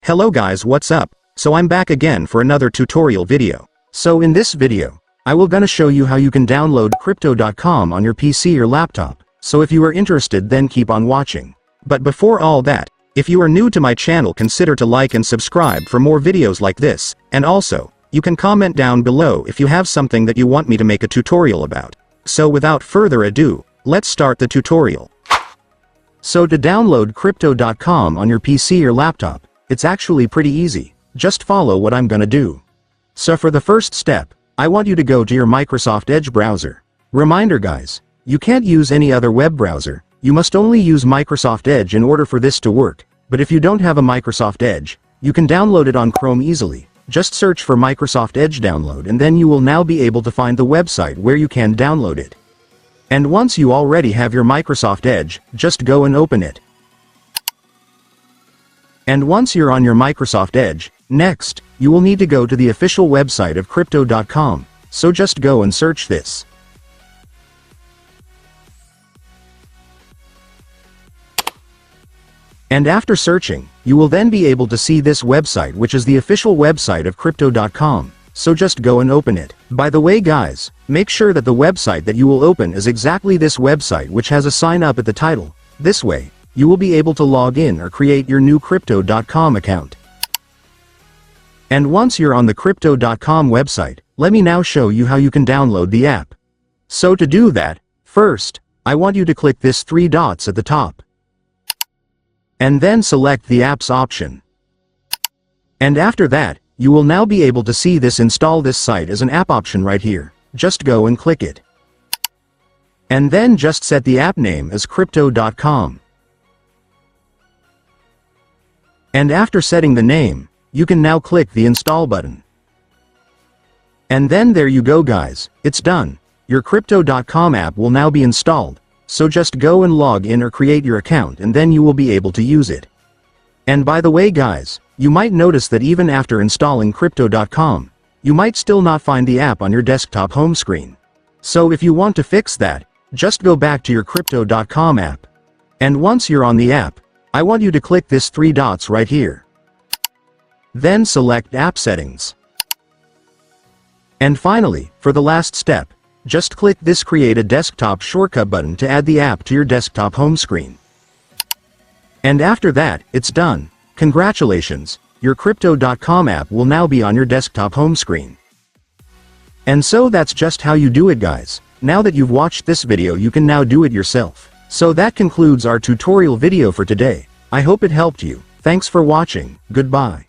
Hello guys, what's up? So I'm back again for another tutorial video. So in this video, I will gonna show you how you can download crypto.com on your PC or laptop. So if you are interested, then keep on watching. But before all that, if you are new to my channel, consider to like and subscribe for more videos like this, and also, you can comment down below if you have something that you want me to make a tutorial about. So without further ado, let's start the tutorial. So to download crypto.com on your PC or laptop, it's actually pretty easy. Just follow what I'm gonna do. So for the first step, I want you to go to your Microsoft Edge browser. Reminder guys, you can't use any other web browser, you must only use Microsoft Edge in order for this to work. But if you don't have a Microsoft Edge, you can download it on Chrome easily. Just search for Microsoft Edge download and then you will now be able to find the website where you can download it. And once you already have your Microsoft Edge, just go and open it. And once you're on your Microsoft Edge, next, you will need to go to the official website of crypto.com, so just go and search this. And after searching, you will then be able to see this website, which is the official website of crypto.com, so just go and open it. By the way guys, make sure that the website that you will open is exactly this website, which has a sign up at the title. This way, you will be able to log in or create your new crypto.com account. And once you're on the crypto.com website, let me now show you how you can download the app. So to do that, first, I want you to click this 3 dots at the top. And then select the apps option. And after that, you will now be able to see this install this site as an app option right here. Just go and click it. And then just set the app name as crypto.com. And after setting the name, you can now click the install button. And then there you go guys, it's done. Your crypto.com app will now be installed, so just go and log in or create your account and then you will be able to use it. And by the way guys, you might notice that even after installing crypto.com, you might still not find the app on your desktop home screen. So if you want to fix that, just go back to your crypto.com app. And once you're on the app, I want you to click this 3 dots right here. Then select App Settings. And finally, for the last step, just click this Create a Desktop Shortcut button to add the app to your desktop home screen. And after that, it's done. Congratulations, your crypto.com app will now be on your desktop home screen. And so that's just how you do it guys. Now that you've watched this video, you can now do it yourself. So that concludes our tutorial video for today. I hope it helped you. Thanks for watching. Goodbye.